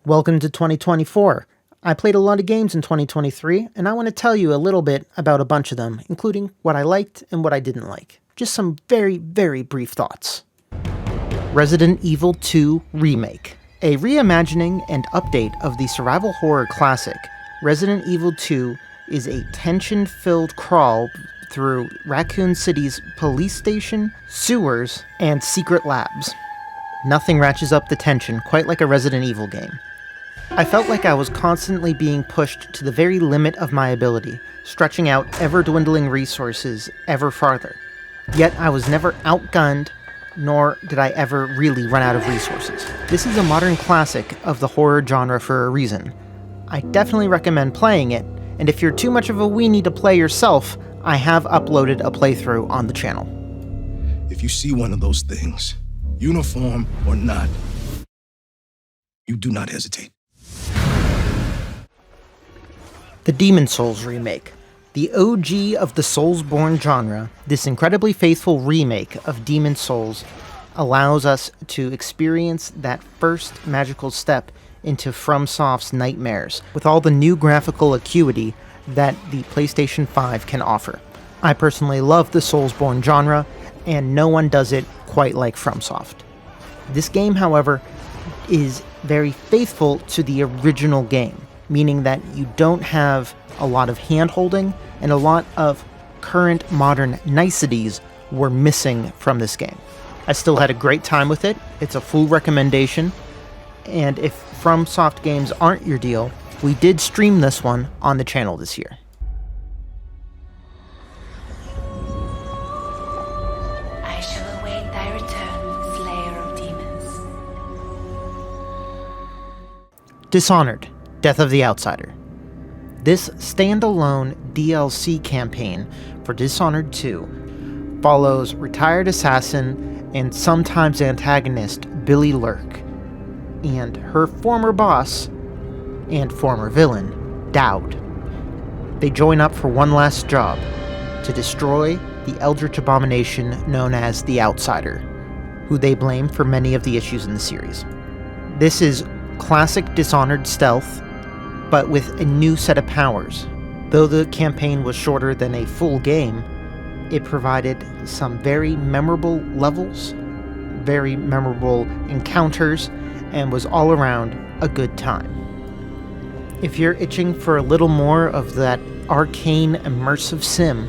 Welcome to 2024. I played a lot of games in 2023, and I want to tell you a little bit about a bunch of them, including what I liked and what I didn't like. Just some very, very brief thoughts. Resident Evil 2 Remake. A reimagining and update of the survival horror classic, Resident Evil 2 is a tension-filled crawl through Raccoon City's police station, sewers, and secret labs. Nothing ratchets up the tension quite like a Resident Evil game. I felt like I was constantly being pushed to the very limit of my ability, stretching out ever-dwindling resources ever farther. Yet I was never outgunned, nor did I ever really run out of resources. This is a modern classic of the horror genre for a reason. I definitely recommend playing it, and if you're too much of a weenie to play yourself, I have uploaded a playthrough on the channel. If you see one of those things, uniform or not, you do not hesitate. The Demon's Souls remake. The OG of the Soulsborne genre, this incredibly faithful remake of Demon's Souls allows us to experience that first magical step into FromSoft's nightmares, with all the new graphical acuity that the PlayStation 5 can offer. I personally love the Soulsborne genre, and no one does it quite like FromSoft. This game, however, is very faithful to the original game, meaning that you don't have a lot of hand-holding, and a lot of current modern niceties were missing from this game. I still had a great time with it. It's a full recommendation, and if FromSoft games aren't your deal, we did stream this one on the channel this year. I shall await thy return, Slayer of Demons. Dishonored, Death of the Outsider. This standalone DLC campaign for Dishonored 2 follows retired assassin and sometimes antagonist Billy Lurk and her former boss and former villain, Dowd. They join up for one last job, to destroy the eldritch abomination known as the Outsider, who they blame for many of the issues in the series. This is classic Dishonored stealth, but with a new set of powers. Though the campaign was shorter than a full game, it provided some very memorable levels, very memorable encounters, and was all around a good time. If you're itching for a little more of that arcane immersive sim,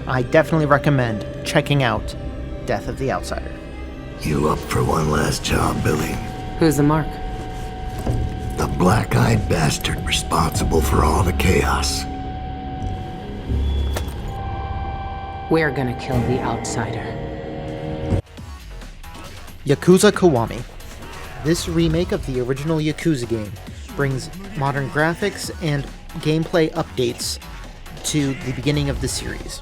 I definitely recommend checking out Death of the Outsider. You up for one last job, Billy? Who's the mark? The black-eyed bastard responsible for all the chaos. We're gonna kill the outsider. Yakuza Kiwami. This remake of the original Yakuza game brings modern graphics and gameplay updates to the beginning of the series.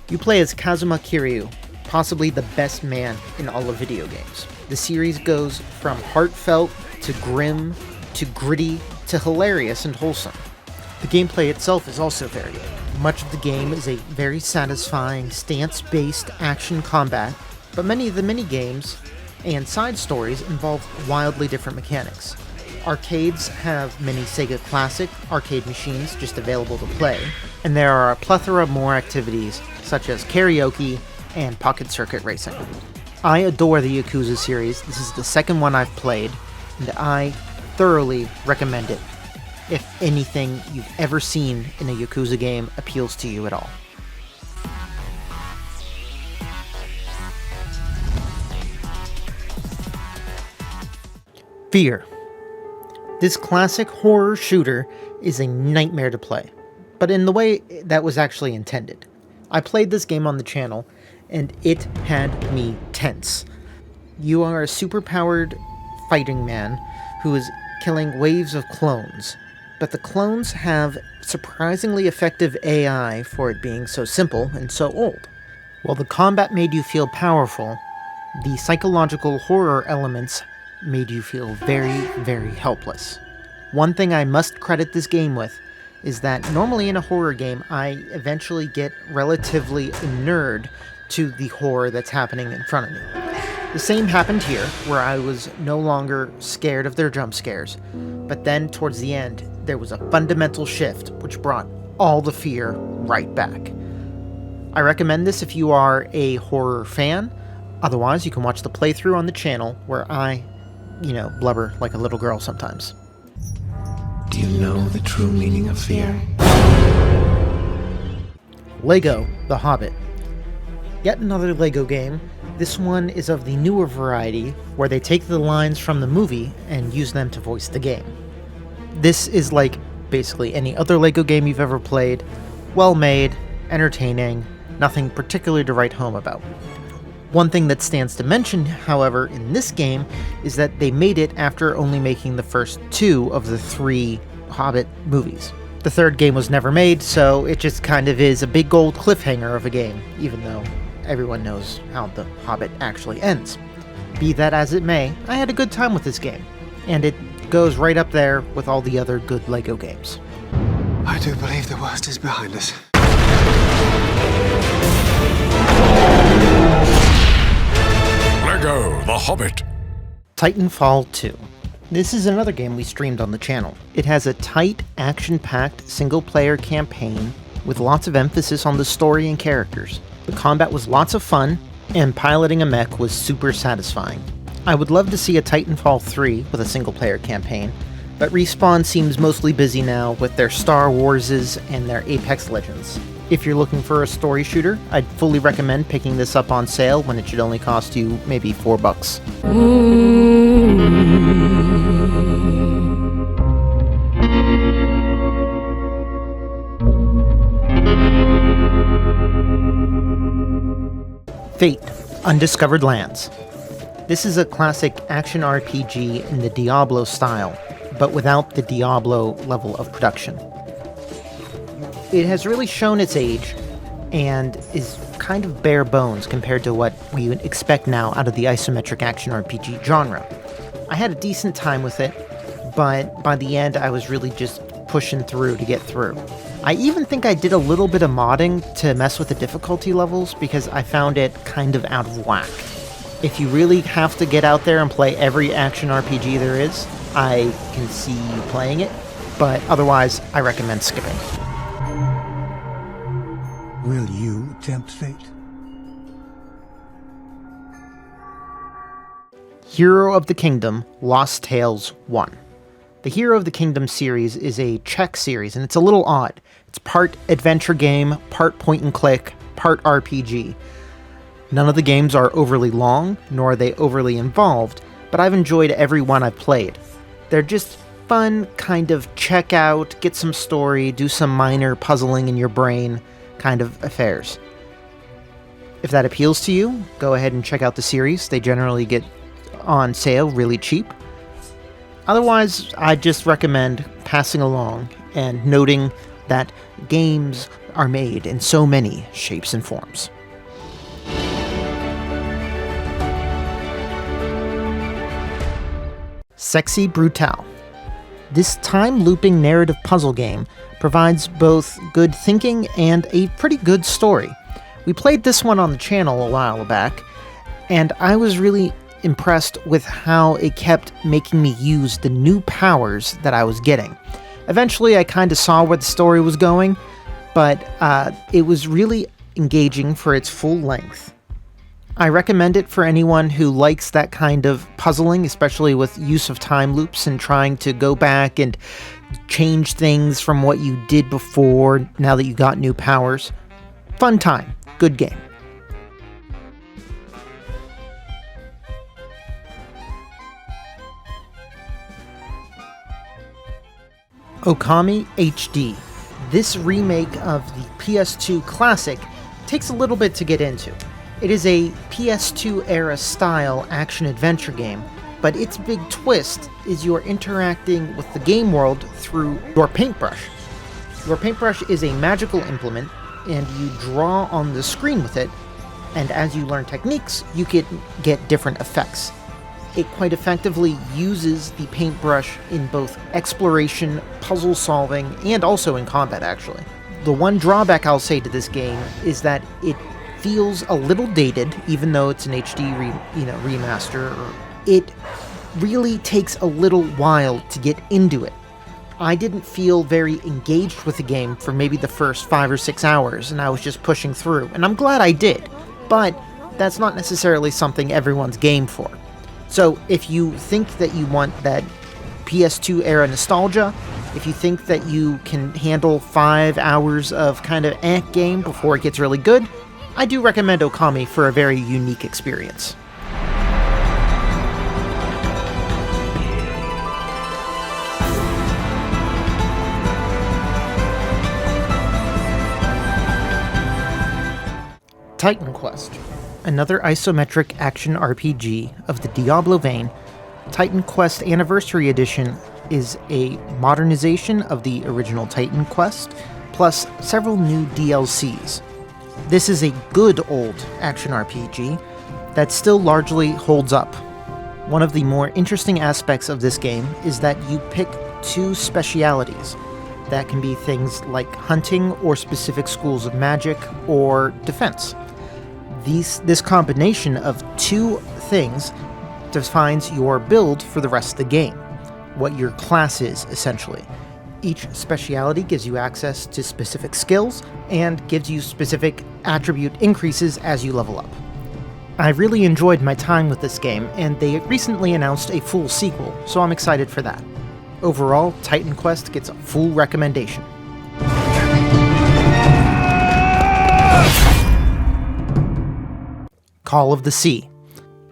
You play as Kazuma Kiryu, possibly the best man in all of video games. The series goes from heartfelt to grim to gritty to hilarious and wholesome. The gameplay itself is also varied. Much of the game is a very satisfying stance-based action combat, but many of the mini-games and side stories involve wildly different mechanics. Arcades have many Sega Classic arcade machines just available to play, and there are a plethora more activities such as karaoke and pocket circuit racing. I adore the Yakuza series. This is the second one I've played, and I thoroughly recommend it if anything you've ever seen in a Yakuza game appeals to you at all. F.E.A.R. This classic horror shooter is a nightmare to play, but in the way that was actually intended. I played this game on the channel, and it had me tense. You are a superpowered fighting man who is killing waves of clones, but the clones have surprisingly effective AI for it being so simple and so old. While the combat made you feel powerful, the psychological horror elements made you feel very, very helpless. One thing I must credit this game with is that normally in a horror game, I eventually get relatively inured to the horror that's happening in front of me. The same happened here, where I was no longer scared of their jump scares, but then towards the end, there was a fundamental shift which brought all the fear right back. I recommend this if you are a horror fan. Otherwise, you can watch the playthrough on the channel where I, blubber like a little girl sometimes. Do you know the true meaning of fear? Lego The Hobbit. Yet another Lego game. This one is of the newer variety, where they take the lines from the movie and use them to voice the game. This is like basically any other Lego game you've ever played. Well made, entertaining, nothing particularly to write home about. One thing that stands to mention, however, in this game is that they made it after only making the first 2 of the 3 Hobbit movies. The third game was never made, so it just kind of is a big gold cliffhanger of a game, even though everyone knows how The Hobbit actually ends. Be that as it may, I had a good time with this game, and it goes right up there with all the other good Lego games. I do believe the worst is behind us. Lego The Hobbit. Titanfall 2. This is another game we streamed on the channel. It has a tight, action-packed, single-player campaign with lots of emphasis on the story and characters. The combat was lots of fun, and piloting a mech was super satisfying. I would love to see a Titanfall 3 with a single-player campaign, but Respawn seems mostly busy now with their Star Warses and their Apex Legends. If you're looking for a story shooter, I'd fully recommend picking this up on sale when it should only cost you maybe $4. F.E.A.R. Undiscovered Lands. This is a classic action RPG in the Diablo style, but without the Diablo level of production. It has really shown its age, and is kind of bare bones compared to what we would expect now out of the isometric action RPG genre. I had a decent time with it, but by the end I was really just pushing through to get through. I even think I did a little bit of modding to mess with the difficulty levels because I found it kind of out of whack. If you really have to get out there and play every action RPG there is, I can see you playing it, but otherwise I recommend skipping. Will you tempt fate? Hero of the Kingdom Lost Tales 1. The Hero of the Kingdom series is a Czech series, and it's a little odd. It's part adventure game, part point and click, part RPG. None of the games are overly long, nor are they overly involved, but I've enjoyed every one I've played. They're just fun, kind of check out, get some story, do some minor puzzling in your brain kind of affairs. If that appeals to you, go ahead and check out the series. They generally get on sale really cheap. Otherwise, I just recommend passing along and noting that games are made in so many shapes and forms. Sexy Brutale. This time-looping narrative puzzle game provides both good thinking and a pretty good story. We played this one on the channel a while back, and I was really impressed with how it kept making me use the new powers that I was getting. Eventually, I kind of saw where the story was going, but it was really engaging for its full length. I recommend it for anyone who likes that kind of puzzling, especially with use of time loops and trying to go back and change things from what you did before now that you got new powers. Fun time. Good game. Okami HD. This remake of the PS2 classic takes a little bit to get into. It is a PS2 era style action-adventure game, but its big twist is you're interacting with the game world through your paintbrush. Your paintbrush is a magical implement, and you draw on the screen with it, and as you learn techniques, you can get different effects. It quite effectively uses the paintbrush in both exploration, puzzle solving, and also in combat, actually. The one drawback I'll say to this game is that it feels a little dated, even though it's an HD remaster. It really takes a little while to get into it. I didn't feel very engaged with the game for maybe the first 5 or 6 hours, and I was just pushing through, and I'm glad I did, but that's not necessarily something everyone's game for. So if you think that you want that PS2 era nostalgia, if you think that you can handle 5 hours of kind of game before it gets really good, I do recommend Okami for a very unique experience. Titan Quest. Another isometric action RPG of the Diablo vein, Titan Quest Anniversary Edition is a modernization of the original Titan Quest, plus several new DLCs. This is a good old action RPG that still largely holds up. One of the more interesting aspects of this game is that you pick 2 specialities. That can be things like hunting or specific schools of magic or defense. This combination of 2 things defines your build for the rest of the game, what your class is, essentially. Each speciality gives you access to specific skills and gives you specific attribute increases as you level up. I really enjoyed my time with this game, and they recently announced a full sequel, so I'm excited for that. Overall, Titan Quest gets a full recommendation. Call of the Sea.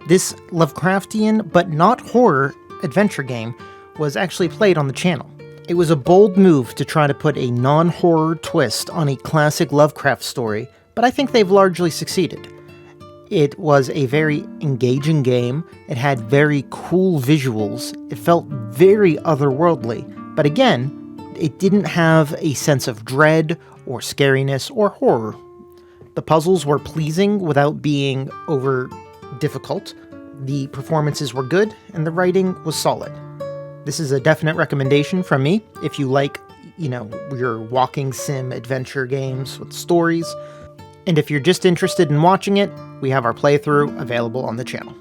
This Lovecraftian but not horror adventure game was actually played on the channel. It was a bold move to try to put a non-horror twist on a classic Lovecraft story, but I think they've largely succeeded. It was a very engaging game, it had very cool visuals, it felt very otherworldly, but again, it didn't have a sense of dread or scariness or horror. The puzzles were pleasing without being over difficult, the performances were good, and the writing was solid. This is a definite recommendation from me if you like, your walking sim adventure games with stories. And if you're just interested in watching it, we have our playthrough available on the channel.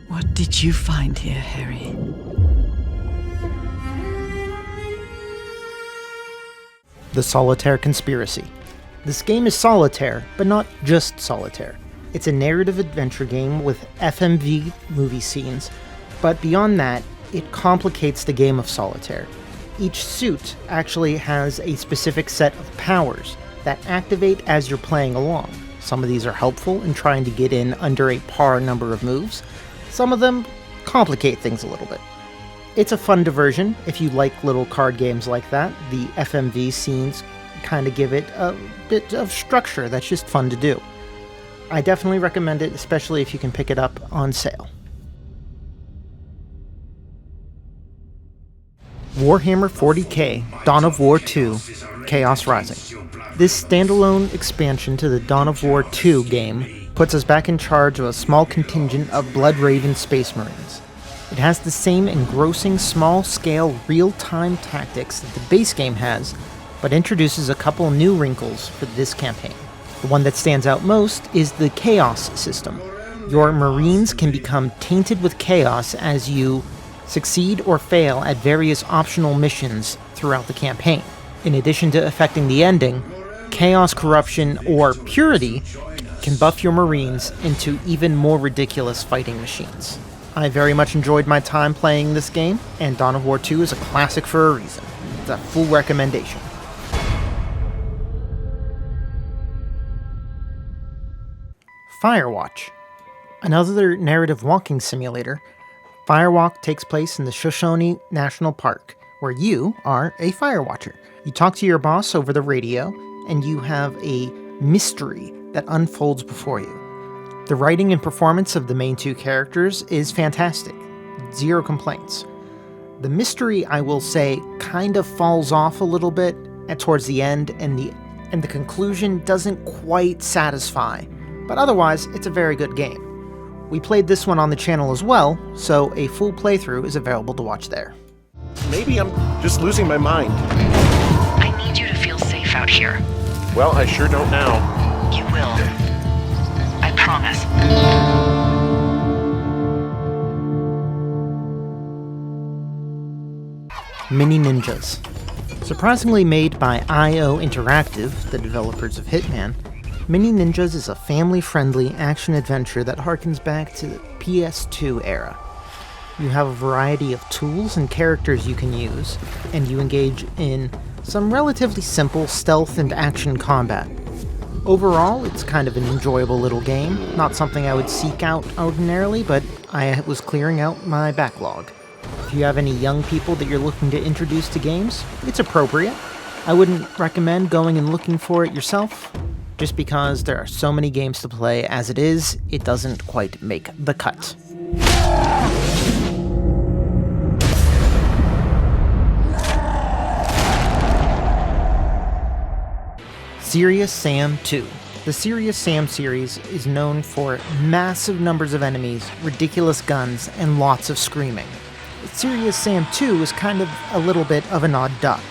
What did you find here, Harry? The Solitaire Conspiracy. This game is solitaire, but not just solitaire. It's a narrative adventure game with FMV movie scenes, but beyond that, it complicates the game of solitaire. Each suit actually has a specific set of powers that activate as you're playing along. Some of these are helpful in trying to get in under a par number of moves. Some of them complicate things a little bit. It's a fun diversion if you like little card games like that. The FMV scenes kind of give it a bit of structure that's just fun to do. I definitely recommend it, especially if you can pick it up on sale. Warhammer 40k Dawn of War 2 Chaos Rising. This standalone expansion to the Dawn of War 2 game puts us back in charge of a small contingent of Bloodraven Space Marines. It has the same engrossing small-scale real-time tactics that the base game has, but introduces a couple new wrinkles for this campaign. The one that stands out most is the Chaos system. Your Marines can become tainted with chaos as you succeed or fail at various optional missions throughout the campaign. In addition to affecting the ending, Chaos Corruption or Purity can buff your Marines into even more ridiculous fighting machines. I very much enjoyed my time playing this game, and Dawn of War 2 is a classic for a reason. It's a full recommendation. Firewatch. Another narrative walking simulator, Firewatch takes place in the Shoshone National Park, where you are a firewatcher. You talk to your boss over the radio, and you have a mystery that unfolds before you. The writing and performance of the main 2 characters is fantastic. 0 complaints. The mystery, I will say, kind of falls off a little bit towards the end, and the conclusion doesn't quite satisfy. But otherwise, it's a very good game. We played this one on the channel as well, so a full playthrough is available to watch there. Maybe I'm just losing my mind. I need you to feel safe out here. Well, I sure don't now. You will. I promise. Mini Ninjas. Surprisingly made by IO Interactive, the developers of Hitman, Mini Ninjas is a family-friendly action-adventure that harkens back to the PS2 era. You have a variety of tools and characters you can use, and you engage in some relatively simple stealth and action combat. Overall, it's kind of an enjoyable little game, not something I would seek out ordinarily, but I was clearing out my backlog. If you have any young people that you're looking to introduce to games, it's appropriate. I wouldn't recommend going and looking for it yourself, just because there are so many games to play as it is, it doesn't quite make the cut. Serious Sam 2. The Serious Sam series is known for massive numbers of enemies, ridiculous guns, and lots of screaming. Serious Sam 2 is kind of a little bit of an odd duck.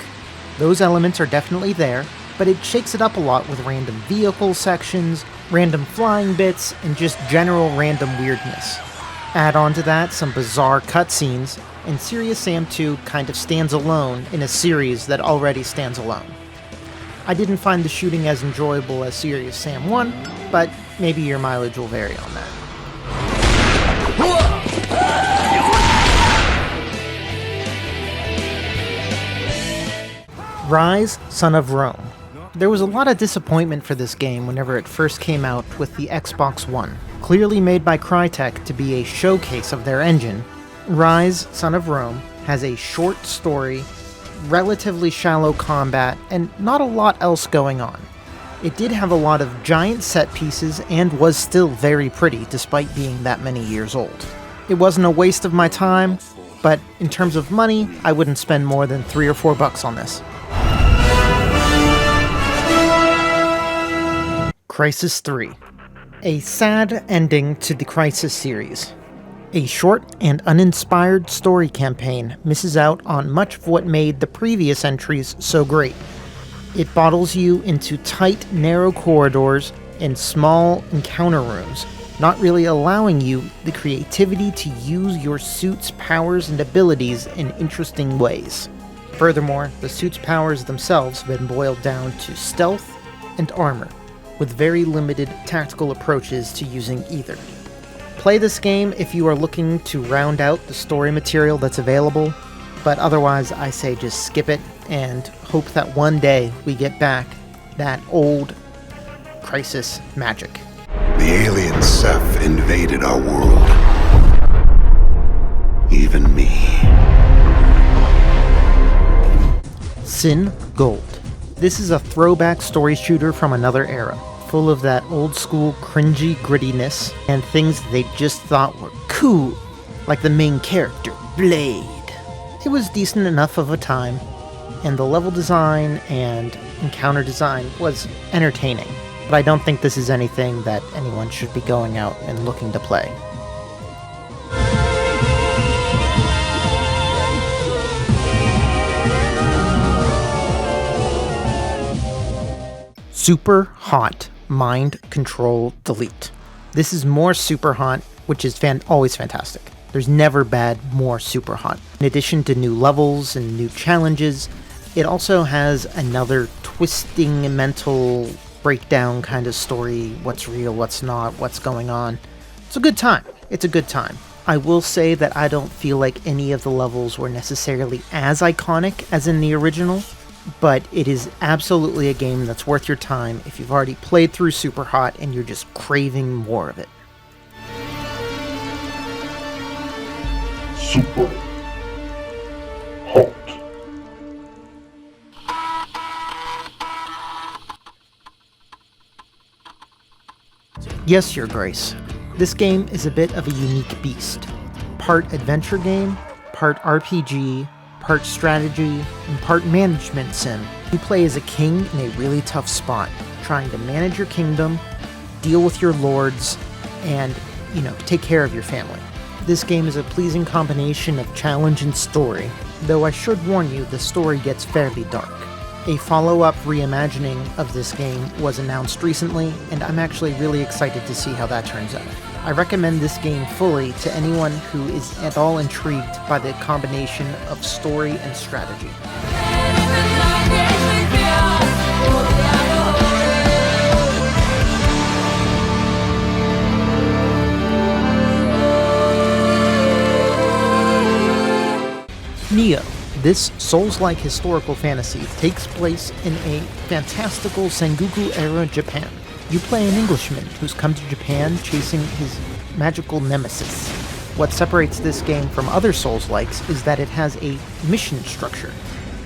Those elements are definitely there, but it shakes it up a lot with random vehicle sections, random flying bits, and just general random weirdness. Add on to that some bizarre cutscenes, and Serious Sam 2 kind of stands alone in a series that already stands alone. I didn't find the shooting as enjoyable as Serious Sam 1, but maybe your mileage will vary on that. Ryse, Son of Rome. There was a lot of disappointment for this game whenever it first came out with the Xbox One. Clearly made by Crytek to be a showcase of their engine, Ryse, Son of Rome has a short story, relatively shallow combat, and not a lot else going on. It did have a lot of giant set pieces and was still very pretty despite being that many years old. It wasn't a waste of my time, but in terms of money, I wouldn't spend more than $3 or $4 on this. Crysis 3. A sad ending to the Crysis series. A short and uninspired story campaign misses out on much of what made the previous entries so great. It bottles you into tight, narrow corridors and small encounter rooms, not really allowing you the creativity to use your suit's powers and abilities in interesting ways. Furthermore, the suit's powers themselves have been boiled down to stealth and armor, with very limited tactical approaches to using either. Play this game if you are looking to round out the story material that's available, but otherwise I say just skip it and hope that one day we get back that old Crysis magic. The alien Ceph invaded our world. Even me. Sin Gold. This is a throwback story shooter from another era, full of that old school cringy grittiness and things they just thought were cool, like the main character, Blade. It was decent enough of a time, and the level design and encounter design was entertaining, but I don't think this is anything that anyone should be going out and looking to play. Super Hot Mind Control Delete. This is more Super Hot, which is always fantastic. There's never bad more Super Hot. In addition to new levels and new challenges, it also has another twisting mental breakdown kind of story. What's real, what's not, what's going on. It's a good time. It's a good time. I will say that I don't feel like any of the levels were necessarily as iconic as in the original, but it is absolutely a game that's worth your time if you've already played through Super Hot and you're just craving more of it. Super Hot. Yes, Your Grace. This game is a bit of a unique beast. Part adventure game, part RPG, part strategy, and part management sim. You play as a king in a really tough spot, trying to manage your kingdom, deal with your lords, and, take care of your family. This game is a pleasing combination of challenge and story, though I should warn you the story gets fairly dark. A follow-up reimagining of this game was announced recently, and I'm actually really excited to see how that turns out. I recommend this game fully to anyone who is at all intrigued by the combination of story and strategy. Nioh. This Souls-like historical fantasy takes place in a fantastical Sengoku-era Japan. You play an Englishman who's come to Japan chasing his magical nemesis. What separates this game from other Souls-likes is that it has a mission structure.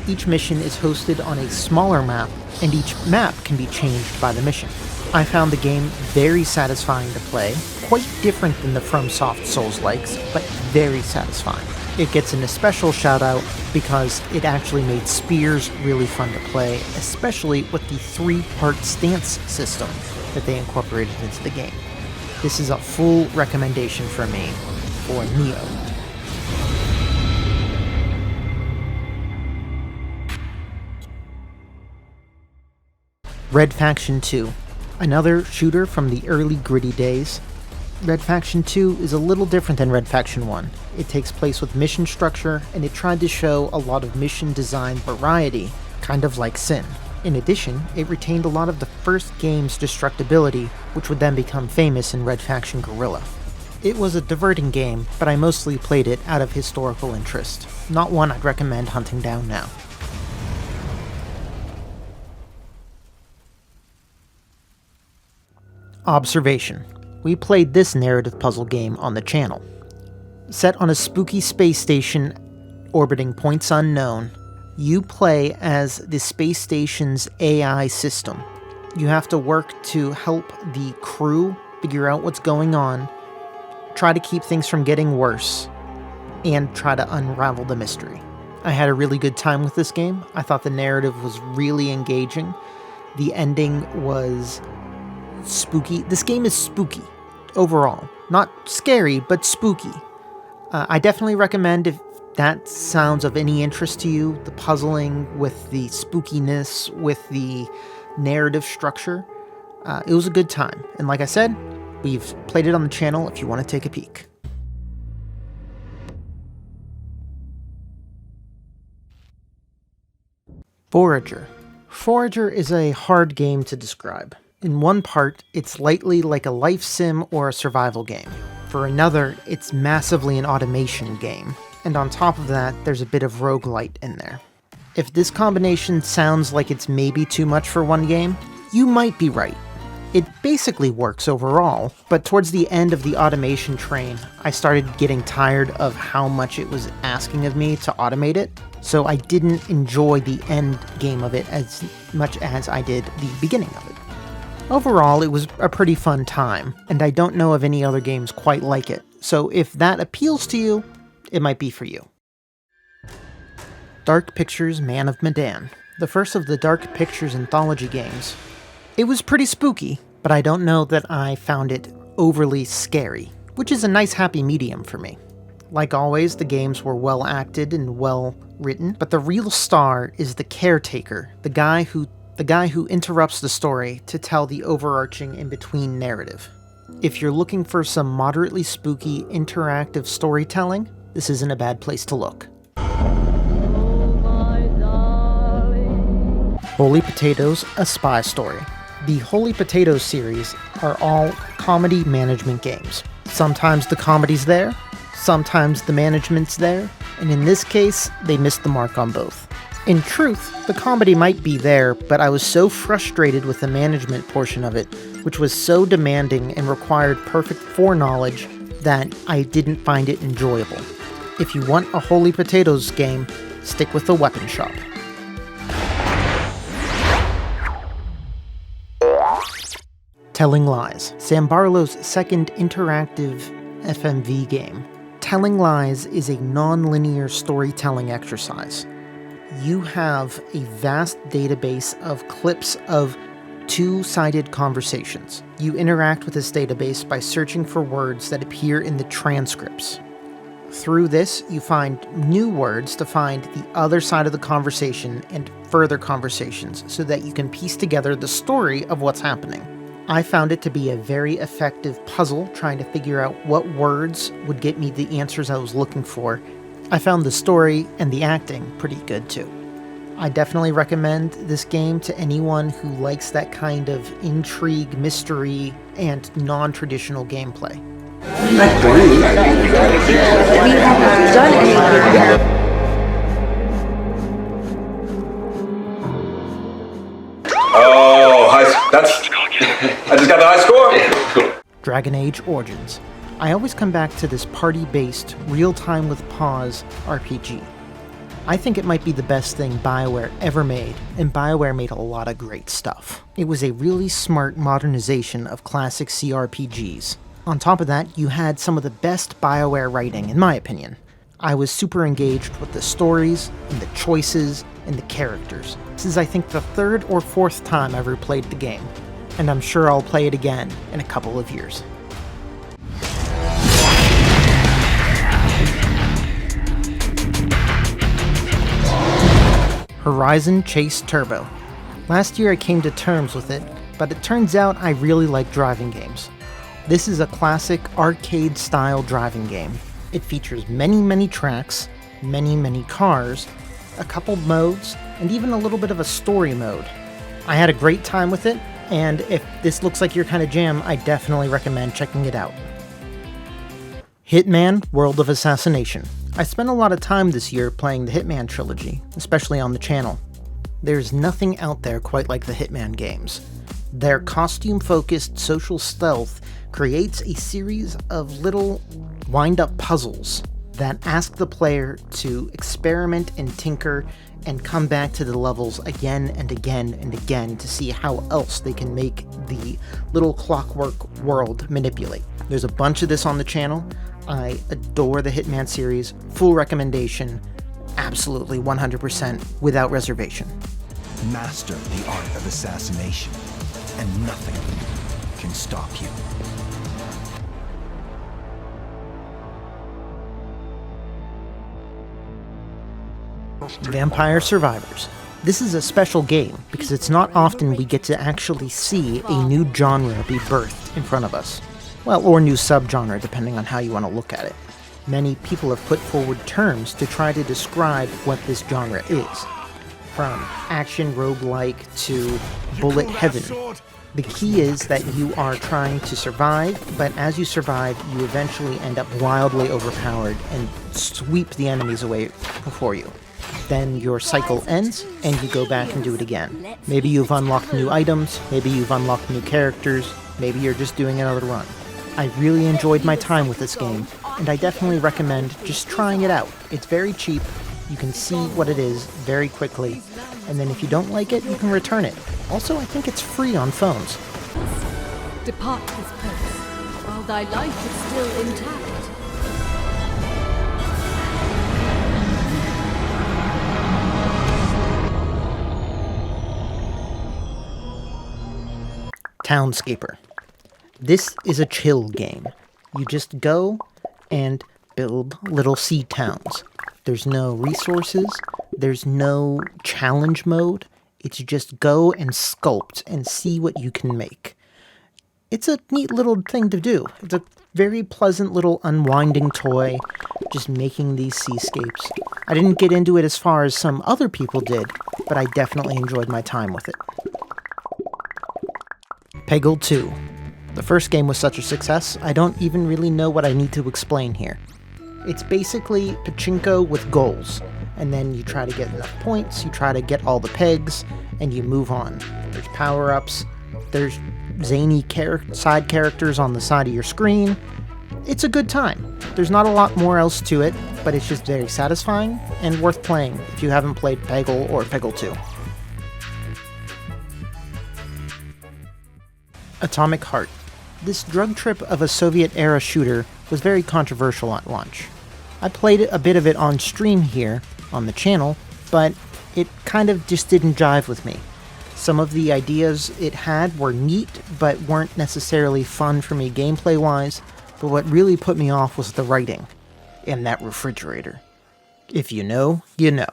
Each mission is hosted on a smaller map, and each map can be changed by the mission. I found the game very satisfying to play, quite different than the FromSoft Souls-likes, but very satisfying. It gets an especial shout out because it actually made spears really fun to play, especially with the 3-part stance system that they incorporated into the game. This is a full recommendation for me for Nioh. Red Faction 2, another shooter from the early gritty days. Red Faction 2 is a little different than Red Faction 1. It takes place with mission structure, and it tried to show a lot of mission design variety, kind of like Sin. In addition, it retained a lot of the first game's destructibility, which would then become famous in Red Faction Guerrilla. It was a diverting game, but I mostly played it out of historical interest, not one I'd recommend hunting down now. Observation. We played this narrative puzzle game on the channel. Set on a spooky space station orbiting points unknown, you play as the space station's AI system. You have to work to help the crew figure out what's going on, try to keep things from getting worse, and try to unravel the mystery. I had a really good time with this game. I thought the narrative was really engaging. The ending was spooky. This game is spooky overall. Not scary, but spooky. I definitely recommend, if that sounds of any interest to you, the puzzling with the spookiness, with the narrative structure. It was a good time. And like I said, we've played it on the channel if you want to take a peek. Forager. Forager is a hard game to describe. In one part, it's lightly like a life sim or a survival game. For another, it's massively an automation game. And on top of that, there's a bit of roguelite in there. If this combination sounds like it's maybe too much for one game, you might be right. It basically works overall, but towards the end of the automation train, I started getting tired of how much it was asking of me to automate it, so I didn't enjoy the end game of it as much as I did the beginning of it. Overall, it was a pretty fun time, and I don't know of any other games quite like it, so if that appeals to you, it might be for you. Dark Pictures Man of Medan, the first of the Dark Pictures anthology games. It was pretty spooky, but I don't know that I found it overly scary, which is a nice happy medium for me. Like always, the games were well acted and well written, but the real star is the caretaker, the guy who interrupts the story to tell the overarching in-between narrative. If you're looking for some moderately spooky interactive storytelling, this isn't a bad place to look. Holy Potatoes: A Spy Story. The Holy Potatoes series are all comedy management games. Sometimes the comedy's there, sometimes the management's there, and in this case, they missed the mark on both. In truth, the comedy might be there, but I was so frustrated with the management portion of it, which was so demanding and required perfect foreknowledge, that I didn't find it enjoyable. If you want a Holy Potatoes game, stick with the weapon shop. Telling Lies, Sam Barlow's second interactive FMV game. Telling Lies is a non-linear storytelling exercise. You have a vast database of clips of two-sided conversations. You interact with this database by searching for words that appear in the transcripts. Through this, you find new words to find the other side of the conversation and further conversations so that you can piece together the story of what's happening. I found it to be a very effective puzzle trying to figure out what words would get me the answers I was looking for. I found the story and the acting pretty good too. I definitely recommend this game to anyone who likes that kind of intrigue, mystery, and non-traditional gameplay. Oh, I just got the high score. Dragon Age Origins. I always come back to this party-based, real-time with pause RPG. I think it might be the best thing BioWare ever made, and BioWare made a lot of great stuff. It was a really smart modernization of classic CRPGs. On top of that, you had some of the best BioWare writing, in my opinion. I was super engaged with the stories, and the choices, and the characters. This is, I think, the third or fourth time I've replayed the game, and I'm sure I'll play it again in a couple of years. Horizon Chase Turbo. Last year I came to terms with it, but it turns out I really like driving games. This is a classic arcade-style driving game. It features many tracks, many cars, a couple modes, and even a little bit of a story mode. I had a great time with it, and if this looks like your kind of jam, I definitely recommend checking it out. Hitman World of Assassination. I spent a lot of time this year playing the Hitman trilogy, especially on the channel. There's nothing out there quite like the Hitman games. Their costume-focused social stealth creates a series of little wind-up puzzles that ask the player to experiment and tinker and come back to the levels again and again and again to see how else they can make the little clockwork world manipulate. There's a bunch of this on the channel. I adore the Hitman series. Full recommendation. Absolutely 100% without reservation. Master the art of assassination, and nothing can stop you. Vampire Survivors. This is a special game because it's not often we get to actually see a new genre be birthed in front of us. Well, or new subgenre, depending on how you want to look at it. Many people have put forward terms to try to describe what this genre is. From action roguelike to bullet heaven. The key is that you are trying to survive, but as you survive, you eventually end up wildly overpowered and sweep the enemies away before you. Then your cycle ends, and you go back and do it again. Maybe you've unlocked new items, maybe you've unlocked new characters, maybe you're just doing another run. I really enjoyed my time with this game, and I definitely recommend just trying it out. It's very cheap, you can see what it is very quickly, and then if you don't like it, you can return it. Also, I think it's free on phones. Depart this place, while thy life is still intact. Townscaper. This is a chill game. You just go and build little seed towns. There's no resources, there's no challenge mode. It's just go and sculpt and see what you can make. It's a neat little thing to do. It's a very pleasant little unwinding toy, just making these seascapes. I didn't get into it as far as some other people did, but I definitely enjoyed my time with it. Peggle 2. The first game was such a success, I don't even really know what I need to explain here. It's basically pachinko with goals, and then you try to get enough points, you try to get all the pegs, and you move on. There's power-ups, there's zany side characters on the side of your screen. It's a good time. There's not a lot more else to it, but it's just very satisfying and worth playing if you haven't played Peggle or Peggle 2. Atomic Heart. This drug trip of a Soviet-era shooter was very controversial at launch. I played a bit of it on stream here, on the channel, but it kind of just didn't jive with me. Some of the ideas it had were neat, but weren't necessarily fun for me gameplay-wise, but what really put me off was the writing. in that refrigerator. If you know, you know.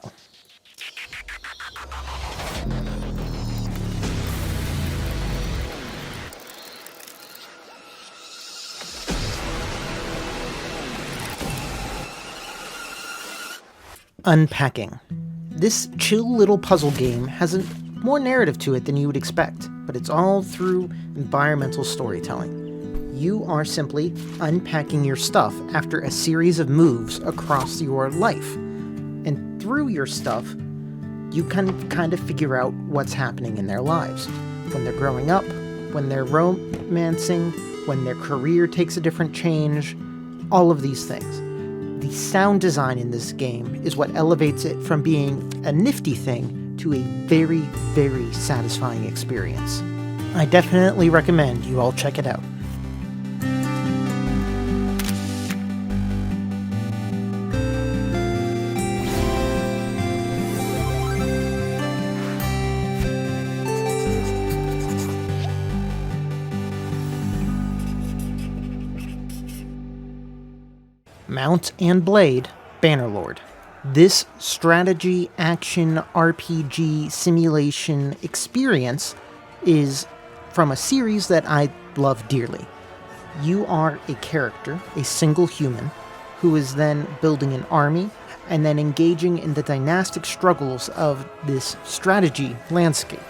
Unpacking. This chill little puzzle game has more narrative to it than you would expect, but it's all through environmental storytelling. You are simply unpacking your stuff after a series of moves across your life. And through your stuff, you can kind of figure out what's happening in their lives. When they're growing up, when they're romancing, when their career takes a different change, all of these things. The sound design in this game is what elevates it from being a nifty thing to a very, very satisfying experience. I definitely recommend you all check it out. Mount and Blade, Bannerlord. This strategy, action, RPG, simulation experience is from a series that I love dearly. You are a character, a single human, who is then building an army and then engaging in the dynastic struggles of this strategy landscape.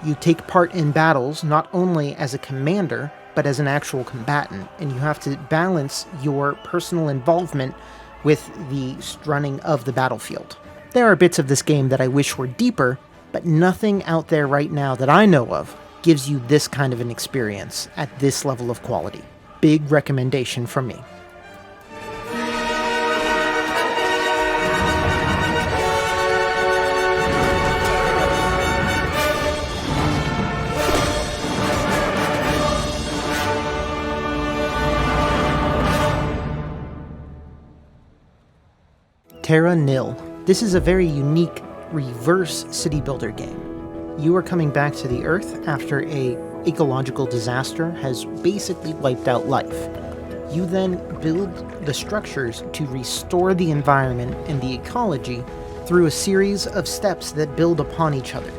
You take part in battles not only as a commander, but as an actual combatant, and you have to balance your personal involvement with the running of the battlefield. There are bits of this game that I wish were deeper, but nothing out there right now that I know of gives you this kind of an experience at this level of quality. Big recommendation from me. Terra Nil. This is a very unique reverse city builder game. You are coming back to the Earth after an ecological disaster has basically wiped out life. You then build the structures to restore the environment and the ecology through a series of steps that build upon each other.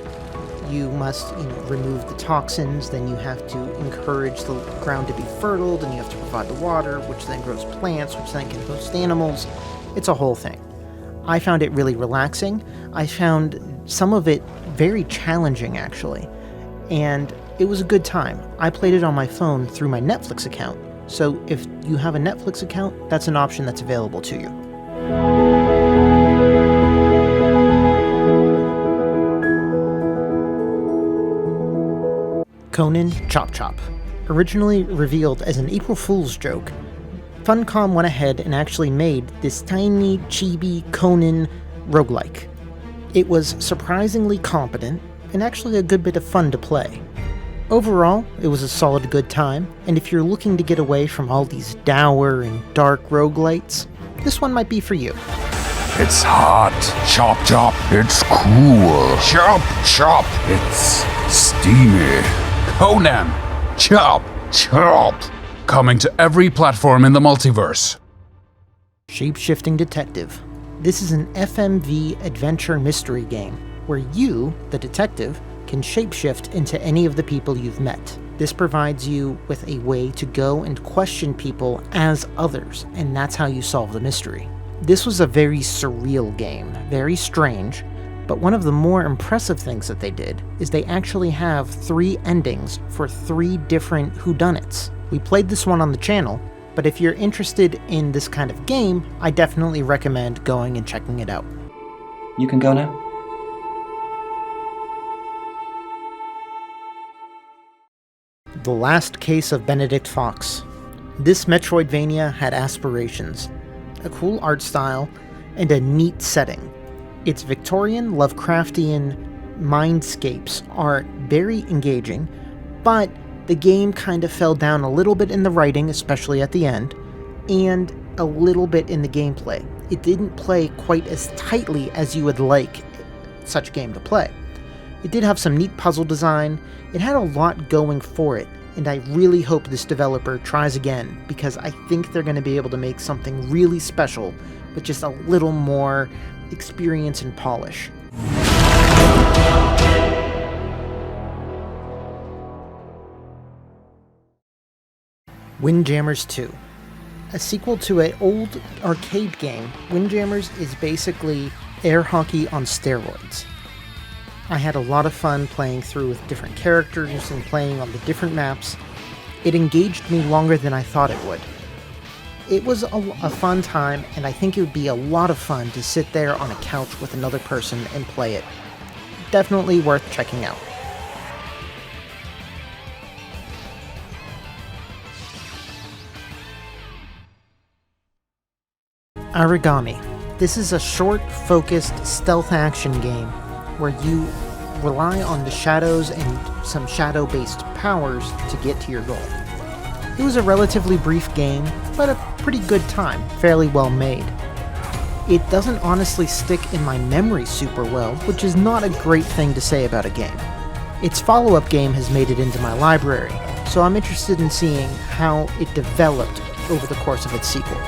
You must, remove the toxins, then you have to encourage the ground to be fertile, then you have to provide the water, which then grows plants, which then can host animals. It's a whole thing. I found it really relaxing. I found some of it very challenging, actually. And it was a good time. I played it on my phone through my Netflix account. So if you have a Netflix account, that's an option that's available to you. Conan Chop Chop. Originally revealed as an April Fool's joke, Funcom went ahead and actually made this tiny, chibi Conan roguelike. It was surprisingly competent, and actually a good bit of fun to play. Overall, it was a solid good time, and if you're looking to get away from all these dour and dark roguelites, this one might be for you. It's hot. Chop chop. It's cool. Chop chop. It's steamy. Conan. Chop chop. Coming to every platform in the multiverse. Shapeshifting Detective. This is an FMV adventure mystery game where you, the detective, can shapeshift into any of the people you've met. This provides you with a way to go and question people as others, and that's how you solve the mystery. This was a very surreal game, very strange, but one of the more impressive things that they did is they actually have 3 endings for 3 different whodunits. We played this one on the channel, but if you're interested in this kind of game, I definitely recommend going and checking it out. You can go now. The Last Case of Benedict Fox. This Metroidvania had aspirations, a cool art style, and a neat setting. Its Victorian, Lovecraftian mindscapes are very engaging, but the game kind of fell down a little bit in the writing, especially at the end, and a little bit in the gameplay. It didn't play quite as tightly as you would like such a game to play. It did have some neat puzzle design, it had a lot going for it, and I really hope this developer tries again, because I think they're going to be able to make something really special with just a little more experience and polish. Windjammers 2. A sequel to an old arcade game, Windjammers is basically air hockey on steroids. I had a lot of fun playing through with different characters and playing on the different maps. It engaged me longer than I thought it would. It was a fun time, and I think it would be a lot of fun to sit there on a couch with another person and play it. Definitely worth checking out. Arigami. This is a short, focused stealth action game where you rely on the shadows and some shadow-based powers to get to your goal. It was a relatively brief game, but a pretty good time, fairly well made. It doesn't honestly stick in my memory super well, which is not a great thing to say about a game. Its follow-up game has made it into my library, so I'm interested in seeing how it developed over the course of its sequel.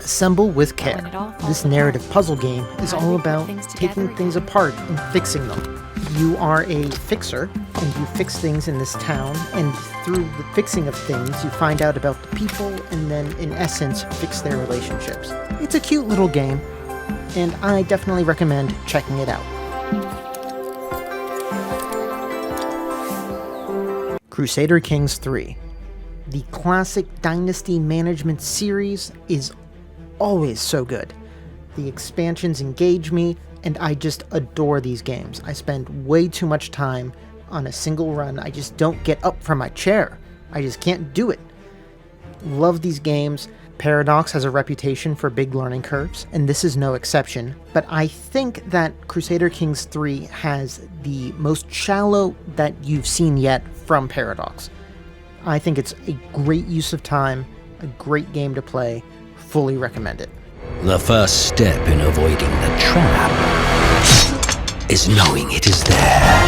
Assemble with care. This narrative puzzle game is all about taking things apart and fixing them. You are a fixer, and you fix things in this town, and through the fixing of things, you find out about the people, and then, in essence, fix their relationships. It's a cute little game, and I definitely recommend checking it out. Crusader Kings 3. The classic Dynasty Management series is always so good. The expansions engage me, and I just adore these games. I spend way too much time on a single run. I just don't get up from my chair. I just can't do it. Love these games. Paradox has a reputation for big learning curves, and this is no exception, but I think that Crusader Kings 3 has the most shallow that you've seen yet from Paradox. I think it's a great use of time, a great game to play. Fully recommend it. The first step in avoiding the trap is knowing it is there.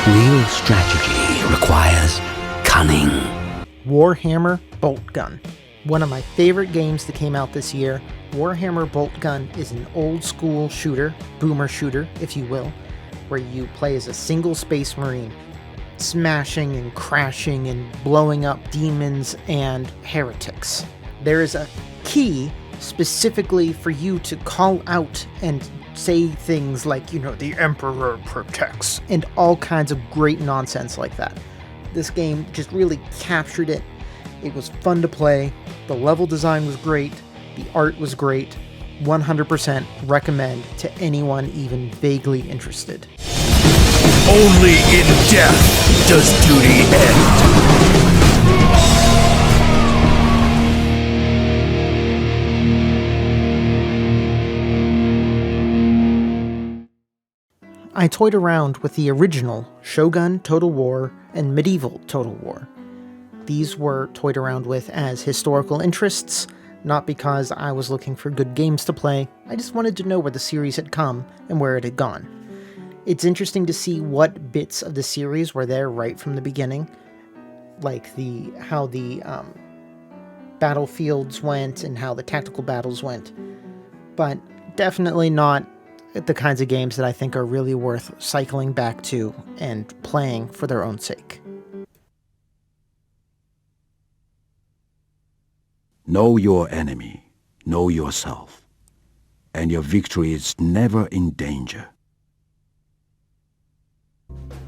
Real strategy requires cunning. Warhammer Boltgun. One of my favorite games that came out this year. Warhammer Boltgun is an old school shooter, boomer shooter, if you will, where you play as a single space marine, smashing and crashing and blowing up demons and heretics. There is a key specifically for you to call out and say things like, the Emperor protects, and all kinds of great nonsense like that. This game just really captured it. It was fun to play. The level design was great. The art was great. 100% recommend to anyone even vaguely interested. Only in death does duty end. I toyed around with the original Shogun Total War and Medieval Total War. These were toyed around with as historical interests, not because I was looking for good games to play. I just wanted to know where the series had come and where it had gone. It's interesting to see what bits of the series were there right from the beginning, like how the battlefields went and how the tactical battles went, but definitely not the kinds of games that I think are really worth cycling back to and playing for their own sake. Know your enemy, know yourself, and your victory is never in danger.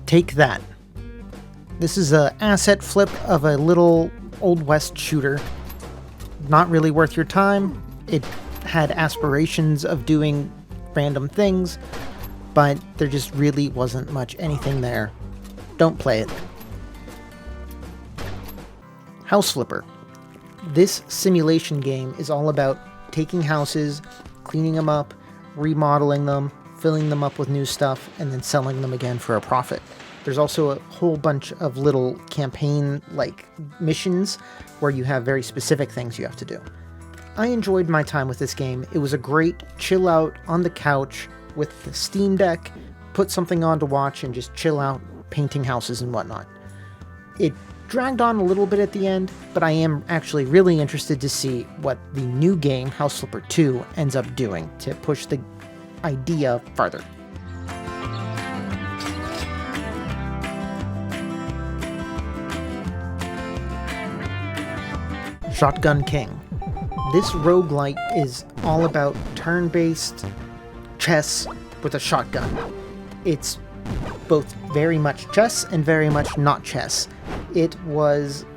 Take that. This is an asset flip of a little Old West shooter. Not really worth your time. It had aspirations of doing random things, but there just really wasn't much anything there. Don't play it. House Flipper. This simulation game is all about taking houses, cleaning them up, remodeling them, filling them up with new stuff, and then selling them again for a profit. There's also a whole bunch of little campaign-like missions where you have very specific things you have to do. I enjoyed my time with this game. It was a great chill out on the couch with the Steam Deck, put something on to watch and just chill out painting houses and whatnot. It dragged on a little bit at the end, but I am actually really interested to see what the new game, House Flipper 2, ends up doing to push the idea farther. Shotgun King. This roguelite is all about turn-based chess with a shotgun. It's both very much chess and very much not chess. It was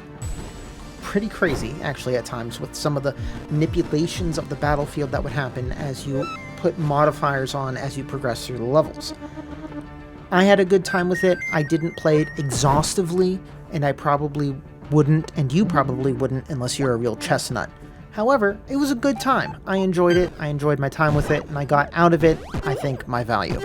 pretty crazy, actually, at times, with some of the manipulations of the battlefield that would happen as you put modifiers on as you progress through the levels. I had a good time with it. I didn't play it exhaustively, and I probably wouldn't, and you probably wouldn't unless you're a real chess nut. However, it was a good time. I enjoyed it, I enjoyed my time with it, and I got out of it, I think, my value.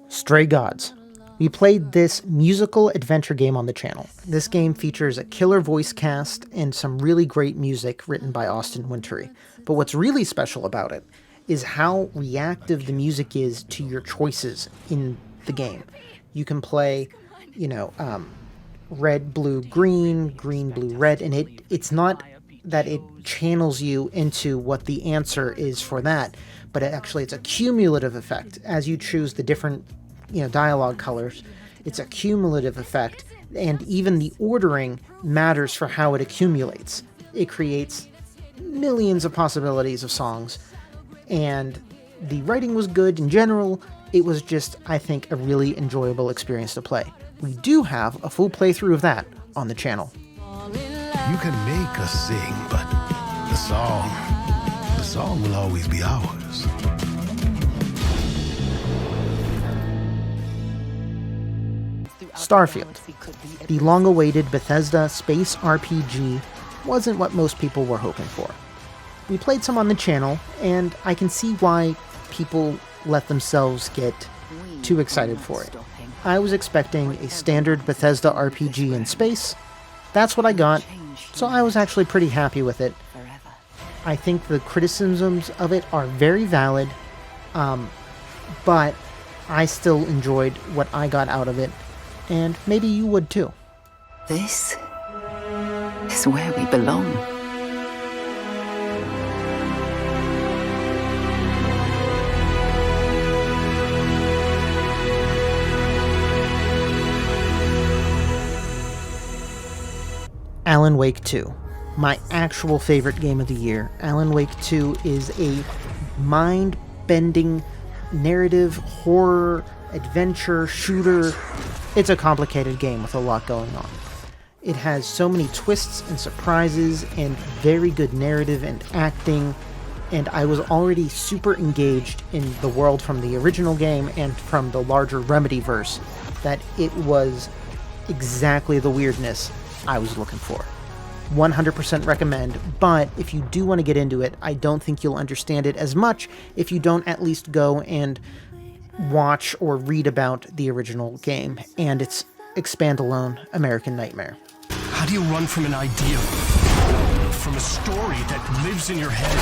Stray Gods. We played this musical adventure game on the channel. This game features a killer voice cast and some really great music written by Austin Wintory. But what's really special about it is how reactive the music is to your choices in the game. You can play, red, blue, green, green, blue, red, and it's not that it channels you into what the answer is for that, but it's a cumulative effect. As you choose the different dialogue colors, it's a cumulative effect, and even the ordering matters for how it accumulates. It creates millions of possibilities of songs, and the writing was good in general. It was just, I think, a really enjoyable experience to play. We do have a full playthrough of that on the channel. You can make us sing, but the song will always be ours. Starfield. The long-awaited Bethesda space RPG wasn't what most people were hoping for. We played some on the channel, and I can see why people let themselves get too excited for it. I was expecting a standard Bethesda RPG in space. That's what I got, so I was actually pretty happy with it. I think the criticisms of it are very valid, but I still enjoyed what I got out of it, and maybe you would too. This is where we belong. Alan Wake 2. My actual favorite game of the year. Alan Wake 2 is a mind-bending narrative, horror, adventure, shooter. It's a complicated game with a lot going on. It has so many twists and surprises and very good narrative and acting, and I was already super engaged in the world from the original game and from the larger Remedy-verse that it was exactly the weirdness I was looking for. 100% recommend, but if you do want to get into it, I don't think you'll understand it as much if you don't at least go and watch or read about the original game and its expand-alone American Nightmare. How do you run from an idea? From a story that lives in your head?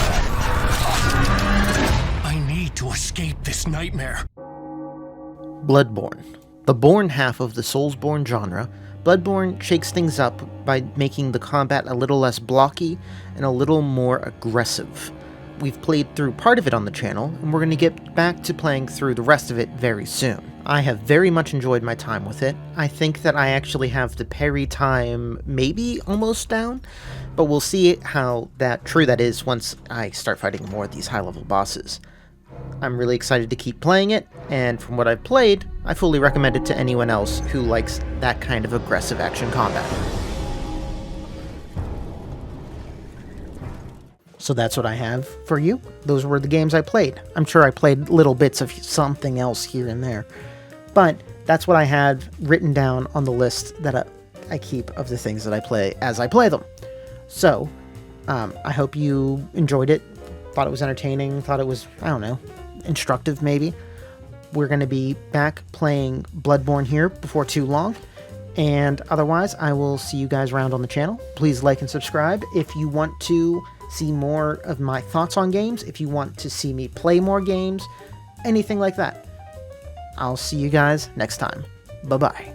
I need to escape this nightmare. Bloodborne. The Born half of the Soulsborne genre, Bloodborne shakes things up by making the combat a little less blocky and a little more aggressive. We've played through part of it on the channel, and we're going to get back to playing through the rest of it very soon. I have very much enjoyed my time with it. I think that I actually have the parry time maybe almost down, but we'll see how true that is once I start fighting more of these high-level bosses. I'm really excited to keep playing it, and from what I've played, I fully recommend it to anyone else who likes that kind of aggressive action combat. So that's what I have for you. Those were the games I played. I'm sure I played little bits of something else here and there, but that's what I had written down on the list that I keep of the things that I play as I play them. So, I hope you enjoyed it, thought it was entertaining, thought it was, instructive maybe. We're going to be back playing Bloodborne here before too long. And otherwise, I will see you guys around on the channel. Please like and subscribe if you want to see more of my thoughts on games, if you want to see me play more games, anything like that. I'll see you guys next time. Bye-bye.